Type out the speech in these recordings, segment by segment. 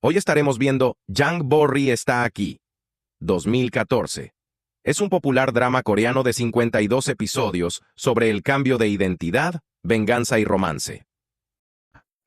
Hoy estaremos viendo Jang Bo-ri está aquí, 2014. Es un popular drama coreano de 52 episodios sobre el cambio de identidad, venganza y romance.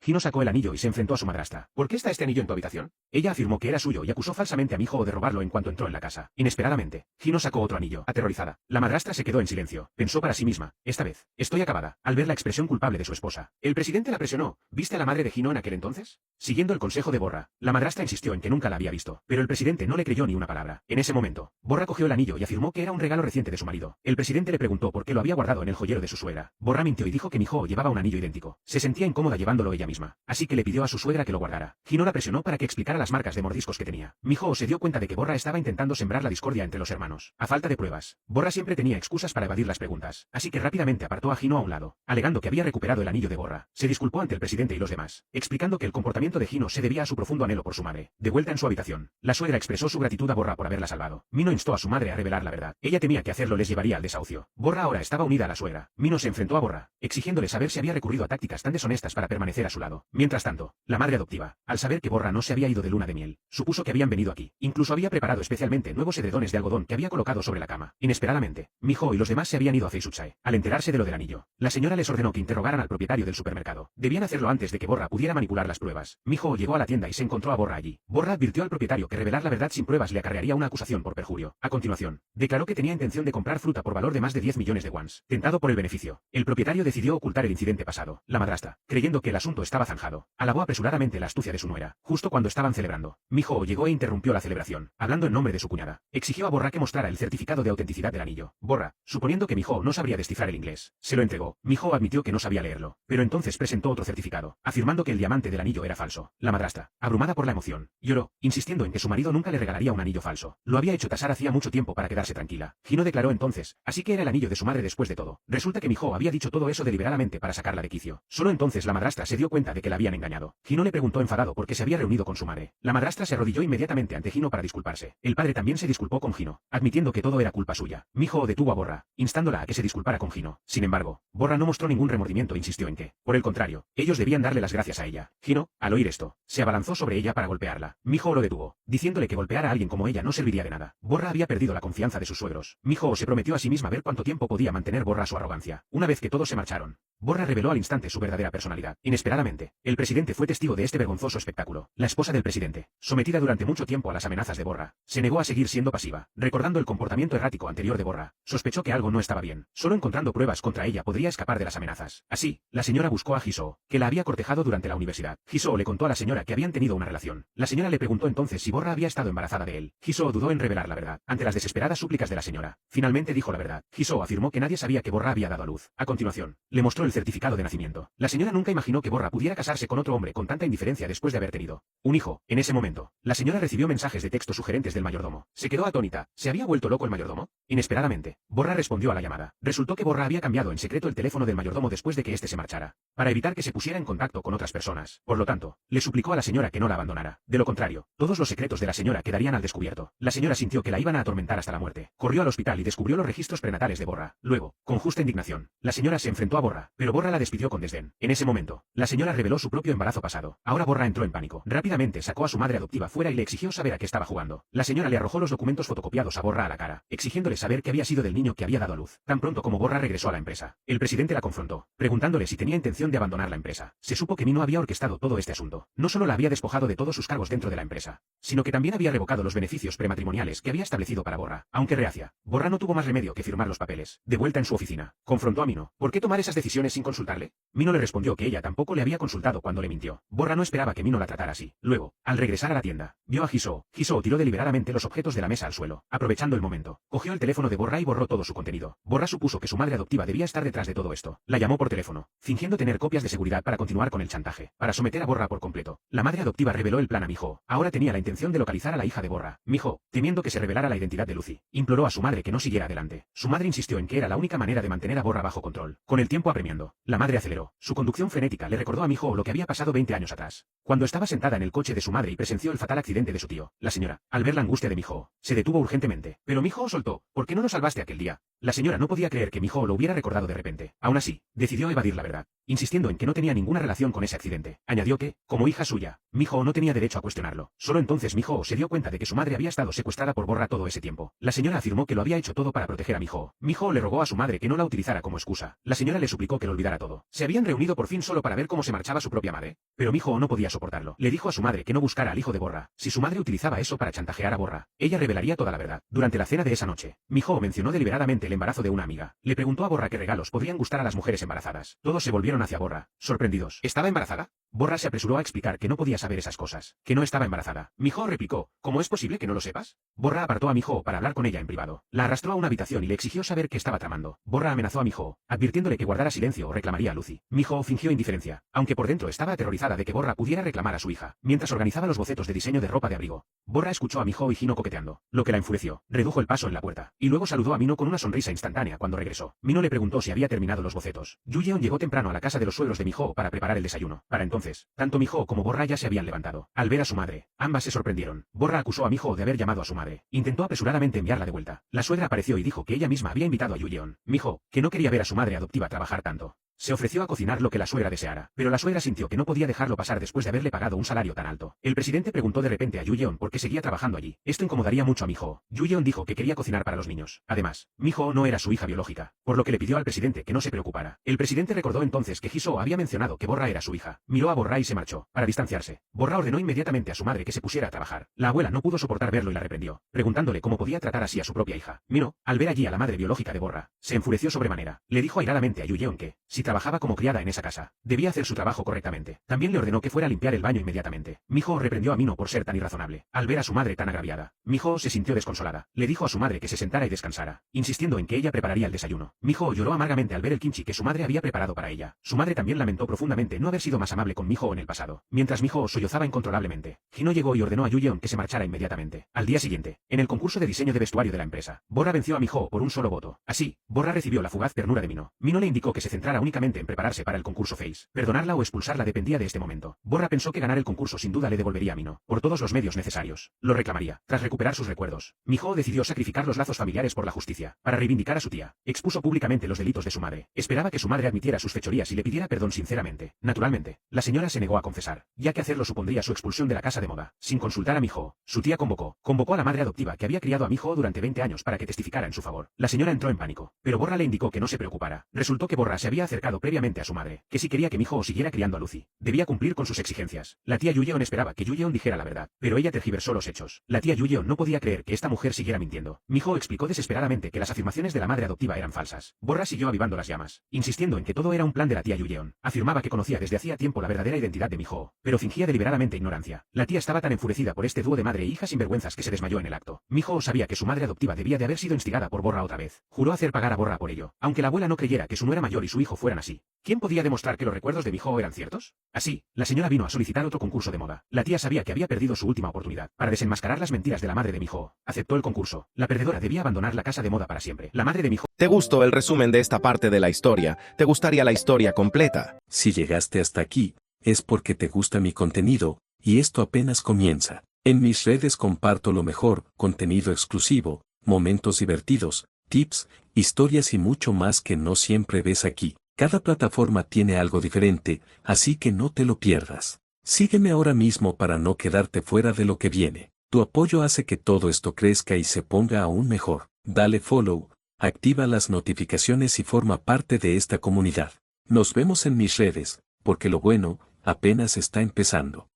Hino sacó el anillo y se enfrentó a su madrastra. ¿Por qué está este anillo en tu habitación? Ella afirmó que era suyo y acusó falsamente a Miho de robarlo en cuanto entró en la casa. Inesperadamente, Hino sacó otro anillo, aterrorizada. La madrastra se quedó en silencio. Pensó para sí misma, esta vez, estoy acabada, al ver la expresión culpable de su esposa. El presidente la presionó. ¿Viste a la madre de Hino en aquel entonces? Siguiendo el consejo de Borra, la madrastra insistió en que nunca la había visto, pero el presidente no le creyó ni una palabra. En ese momento, Borra cogió el anillo y afirmó que era un regalo reciente de su marido. El presidente le preguntó por qué lo había guardado en el joyero de su suegra. Borra mintió y dijo que Miho llevaba un anillo idéntico. Se sentía incómoda llevándolo ella misma, así que le pidió a su suegra que lo guardara. Hino la presionó para que explicara las marcas de mordiscos que tenía. Miho se dio cuenta de que Borra estaba intentando sembrar la discordia entre los hermanos. A falta de pruebas, Borra siempre tenía excusas para evadir las preguntas, así que rápidamente apartó a Hino a un lado, alegando que había recuperado el anillo de Borra. Se disculpó ante el presidente y los demás, explicando que el comportamiento de Hino se debía a su profundo anhelo por su madre. De vuelta en su habitación, la suegra expresó su gratitud a Borra por haberla salvado. Mino instó a su madre a revelar la verdad. Ella temía que hacerlo les llevaría al desahucio. Borra ahora estaba unida a la suegra. Mino se enfrentó a Borra, exigiéndole saber si había recurrido a tácticas tan deshonestas para permanecer a su lado. Mientras tanto, la madre adoptiva, al saber que Borra no se había ido de luna de miel, supuso que habían venido aquí. Incluso había preparado especialmente nuevos edredones de algodón que había colocado sobre la cama. Inesperadamente, Miho y los demás se habían ido a Feisuchae. Al enterarse de lo del anillo, la señora les ordenó que interrogaran al propietario del supermercado. Debían hacerlo antes de que Borra pudiera manipular las pruebas. Miho llegó a la tienda y se encontró a Borra allí. Borra advirtió al propietario que revelar la verdad sin pruebas le acarrearía una acusación por perjurio. A continuación, declaró que tenía intención de comprar fruta por valor de más de 10 millones de wons. Tentado por el beneficio, el propietario decidió ocultar el incidente pasado. La madrastra, creyendo que el asunto estaba zanjado, alabó apresuradamente la astucia de su nuera. Justo cuando estaban celebrando, Miho llegó e interrumpió la celebración, hablando en nombre de su cuñada. Exigió a Borra que mostrara el certificado de autenticidad del anillo. Borra, suponiendo que Miho no sabría descifrar el inglés, se lo entregó. Miho admitió que no sabía leerlo, pero entonces presentó otro certificado, afirmando que el diamante del anillo era falso. La madrastra, abrumada por la emoción, lloró, insistiendo en que su marido nunca le regalaría un anillo falso. Lo había hecho tasar hacía mucho tiempo para quedarse tranquila. Hino declaró entonces, así que era el anillo de su madre después de todo. Resulta que Miho había dicho todo eso deliberadamente para sacarla de quicio. Solo entonces la madrastra se dio cuenta de que la habían engañado. Hino le preguntó enfadado por qué se había reunido con su madre. La madrastra se arrodilló inmediatamente ante Hino para disculparse. El padre también se disculpó con Hino, admitiendo que todo era culpa suya. Miho detuvo a Borra, instándola a que se disculpara con Hino. Sin embargo, Borra no mostró ningún remordimiento e insistió en que, por el contrario, ellos debían darle las gracias a ella. Hino, al oír esto, se abalanzó sobre ella para golpearla. Miho lo detuvo, diciéndole que golpear a alguien como ella no serviría de nada. Borra había perdido la confianza de sus suegros. Miho se prometió a sí misma ver cuánto tiempo podía mantener Borra su arrogancia. Una vez que todos se marcharon, Borra reveló al instante su verdadera personalidad. Inesperadamente, el presidente fue testigo de este vergonzoso espectáculo. La esposa del presidente, sometida durante mucho tiempo a las amenazas de Borra, se negó a seguir siendo pasiva. Recordando el comportamiento errático anterior de Borra, sospechó que algo no estaba bien. Solo encontrando pruebas contra ella podría escapar de las amenazas. Así, la señora buscó a Jisoo, que la había cortejado durante la universidad. Jisoo le contó a la señora que habían tenido una relación. La señora le preguntó entonces si Borra había estado embarazada de él. Jisoo dudó en revelar la verdad. Ante las desesperadas súplicas de la señora, finalmente dijo la verdad. Jisoo afirmó que nadie sabía que Borra había dado a luz. A continuación, le mostró el certificado de nacimiento. La señora nunca imaginó que Borra pudiera casarse con otro hombre con tanta indiferencia después de haber tenido un hijo. En ese momento, la señora recibió mensajes de texto sugerentes del mayordomo. Se quedó atónita. ¿Se había vuelto loco el mayordomo? Inesperadamente, Borra respondió a la llamada. Resultó que Borra había cambiado en secreto el teléfono del mayordomo después de que éste se marchara, para evitar que se pusiera en contacto con otras personas. Por lo tanto, le suplicó a la señora que no la abandonara. De lo contrario, todos los secretos de la señora quedarían al descubierto. La señora sintió que la iban a atormentar hasta la muerte. Corrió al hospital y descubrió los registros prenatales de Borra. Luego, con justa indignación, la señora se enfrentó a Borra, pero Borra la despidió con desdén. En ese momento, la señora reveló su propio embarazo pasado. Ahora Borra entró en pánico. Rápidamente sacó a su madre adoptiva fuera y le exigió saber a qué estaba jugando. La señora le arrojó los documentos fotocopiados a Borra a la cara, exigiéndole saber qué había sido del niño que había dado a luz. Tan pronto como Borra regresó a la empresa, el presidente la confrontó, preguntándole si tenía intención de abandonar la empresa. Se supo que Mino había orquestado todo este asunto. No solo la había despojado de todos sus cargos dentro de la empresa, sino que también había revocado los beneficios prematrimoniales que había establecido para Borra. Aunque reacia, Borra no tuvo más remedio que firmar los papeles. De vuelta en su oficina, confrontó a Mino. ¿Por qué tomar esas decisiones sin consultarle? Mino le respondió que ella tampoco le había consultado cuando le mintió. Borra no esperaba que Mino la tratara así. Luego, al regresar a la tienda, vio a Jisoo. Jisoo tiró deliberadamente los objetos de la mesa al suelo. Aprovechando el momento, cogió el teléfono de Borra y borró todo su contenido. Borra supuso que su madre adoptiva debía estar detrás de todo esto. La llamó por teléfono, fingiendo tener copias de seguridad para continuar con el chantaje, para someter a Borra por completo. La madre adoptiva reveló el plan a Miho. Ahora tenía la intención de localizar a la hija de Borra. Miho, temiendo que se revelara la identidad de Lucy, imploró a su madre que no siguiera adelante. Su madre insistió en que era la única manera de mantener a Borra bajo control. Con el tiempo apremiando, la madre aceleró. Su conducción frenética le recordó a Miho lo que había pasado 20 años atrás, cuando estaba sentada en el coche de su madre y presenció el fatal accidente de su tío. La señora, al ver la angustia de Miho, se detuvo urgentemente. Pero Miho soltó. ¿Por qué no nos salvaste aquel día? La señora no podía creer que Miho lo hubiera recordado de repente. Aún así, decidió evadir la verdad, insistiendo en que no tenía ninguna relación con ese accidente. Añadió que, como hija suya, Miho no tenía derecho a cuestionarlo. Solo entonces Miho se dio cuenta de que su madre había estado secuestrada por Borra todo ese tiempo. La señora afirmó que lo había hecho todo para proteger a Miho. Miho le rogó a su madre que no la utilizara como excusa. La señora le suplicó que lo olvidara todo. Se habían reunido por fin solo para ver cómo se marchaba su propia madre. Pero Miho no podía soportarlo. Le dijo a su madre que no buscara al hijo de Borra. Si su madre utilizaba eso para chantajear a Borra, ella revelaría toda la verdad. Durante la cena de esa noche, Miho mencionó deliberadamente el embarazo de una amiga. Le preguntó a Borra qué regalos podrían gustar a las mujeres embarazadas. Todos se volvieron hacia Borra, sorprendidos. ¿Estaba embarazada? Borra se apresuró a explicar que no podía saber esas cosas, que no estaba embarazada. Miho replicó, ¿cómo es posible que no lo sepas? Borra apartó a Miho para hablar con ella en privado. La arrastró a una habitación y le exigió saber qué estaba tramando. Borra amenazó a Miho, advirtiéndole que guardara silencio o reclamaría a Lucy. Miho fingió indiferencia, aunque por dentro estaba aterrorizada de que Borra pudiera reclamar a su hija. Mientras organizaba los bocetos de diseño de ropa de abrigo, Borra escuchó a Miho y Hino coqueteando, lo que la enfureció. Redujo el paso en la puerta, y luego saludó a Mino con una sonrisa instantánea cuando regresó. Mino le preguntó si había terminado los bocetos. Yuyeon llegó temprano a la casa de los suegros de Miho para preparar el desayuno. Para entonces, tanto Miho como Borra ya se habían levantado. Al ver a su madre, ambas se sorprendieron. Borra acusó a Miho de haber llamado a su madre. Intentó apresuradamente enviarla de vuelta. La suegra apareció y dijo que ella misma había invitado a Yuyeon. Miho, que no quería ver a su madre adoptiva trabajar tanto, se ofreció a cocinar lo que la suegra deseara, pero la suegra sintió que no podía dejarlo pasar después de haberle pagado un salario tan alto. El presidente preguntó de repente a Yuyeon por qué seguía trabajando allí. Esto incomodaría mucho a Miho. Yuyeon dijo que quería cocinar para los niños. Además, Miho no era su hija biológica, por lo que le pidió al presidente que no se preocupara. El presidente recordó entonces que Hiso había mencionado que Borra era su hija. Miró a Borra y se marchó. Para distanciarse, Borra ordenó inmediatamente a su madre que se pusiera a trabajar. La abuela no pudo soportar verlo y la reprendió, preguntándole cómo podía tratar así a su propia hija. Mino, al ver allí a la madre biológica de Borra, se enfureció sobremanera. Le dijo airadamente a Yuyeon que, si trabajaba como criada en esa casa, debía hacer su trabajo correctamente. También le ordenó que fuera a limpiar el baño inmediatamente. Miho reprendió a Mino por ser tan irrazonable. Al ver a su madre tan agraviada, Miho se sintió desconsolada. Le dijo a su madre que se sentara y descansara, insistiendo en que ella prepararía el desayuno. Miho lloró amargamente al ver el kimchi que su madre había preparado para ella. Su madre también lamentó profundamente no haber sido más amable con Miho en el pasado. Mientras Miho sollozaba incontrolablemente, Hino llegó y ordenó a Yuyeon que se marchara inmediatamente. Al día siguiente, en el concurso de diseño de vestuario de la empresa, Borra venció a Miho por un solo voto. Así, Borra recibió la fugaz ternura de Mino. Mino le indicó que se centrara únicamente en prepararse para el concurso Face. Perdonarla o expulsarla dependía de este momento. Borra pensó que ganar el concurso sin duda le devolvería a Mino, por todos los medios necesarios. Lo reclamaría. Tras recuperar sus recuerdos, Miho decidió sacrificar los lazos familiares por la justicia, para reivindicar a su tía. Expuso públicamente los delitos de su madre. Esperaba que su madre admitiera sus fechorías y le pidiera perdón sinceramente. Naturalmente, la señora se negó a confesar, ya que hacerlo supondría su expulsión de la casa de moda. Sin consultar a Miho, su tía convocó a la madre adoptiva que había criado a Miho durante 20 años para que testificara en su favor. La señora entró en pánico, pero Borra le indicó que no se preocupara. Resultó que Borra se había acercado previamente a su madre, que si quería que Miho siguiera criando a Lucy, debía cumplir con sus exigencias. La tía Yuyeon esperaba que Yuyeon dijera la verdad, pero ella tergiversó los hechos. La tía Yuyeon no podía creer que esta mujer siguiera mintiendo. Miho explicó desesperadamente que las afirmaciones de la madre adoptiva eran falsas. Borra siguió avivando las llamas, insistiendo en que todo era un plan de la tía Yuyeon. Afirmaba que conocía desde hacía tiempo la verdadera identidad de Miho, pero fingía deliberadamente ignorancia. La tía estaba tan enfurecida por este dúo de madre e hija sinvergüenzas que se desmayó en el acto. Miho sabía que su madre adoptiva debía de haber sido instigada por Borra otra vez. Juró hacer pagar a Borra por ello, aunque la abuela no creyera que su nuera mayor y su hijo fueran así. ¿Quién podía demostrar que los recuerdos de Miho eran ciertos? Así, la señora vino a solicitar otro concurso de moda. La tía sabía que había perdido su última oportunidad para desenmascarar las mentiras de la madre de Miho. Aceptó el concurso. La perdedora debía abandonar la casa de moda para siempre. La madre de Miho. ¿Te gustó el resumen de esta parte de la historia? ¿Te gustaría la historia completa? Si llegaste hasta aquí, es porque te gusta mi contenido, y esto apenas comienza. En mis redes comparto lo mejor, contenido exclusivo, momentos divertidos, tips, historias y mucho más que no siempre ves aquí. Cada plataforma tiene algo diferente, así que no te lo pierdas. Sígueme ahora mismo para no quedarte fuera de lo que viene. Tu apoyo hace que todo esto crezca y se ponga aún mejor. Dale follow, activa las notificaciones y forma parte de esta comunidad. Nos vemos en mis redes, porque lo bueno apenas está empezando.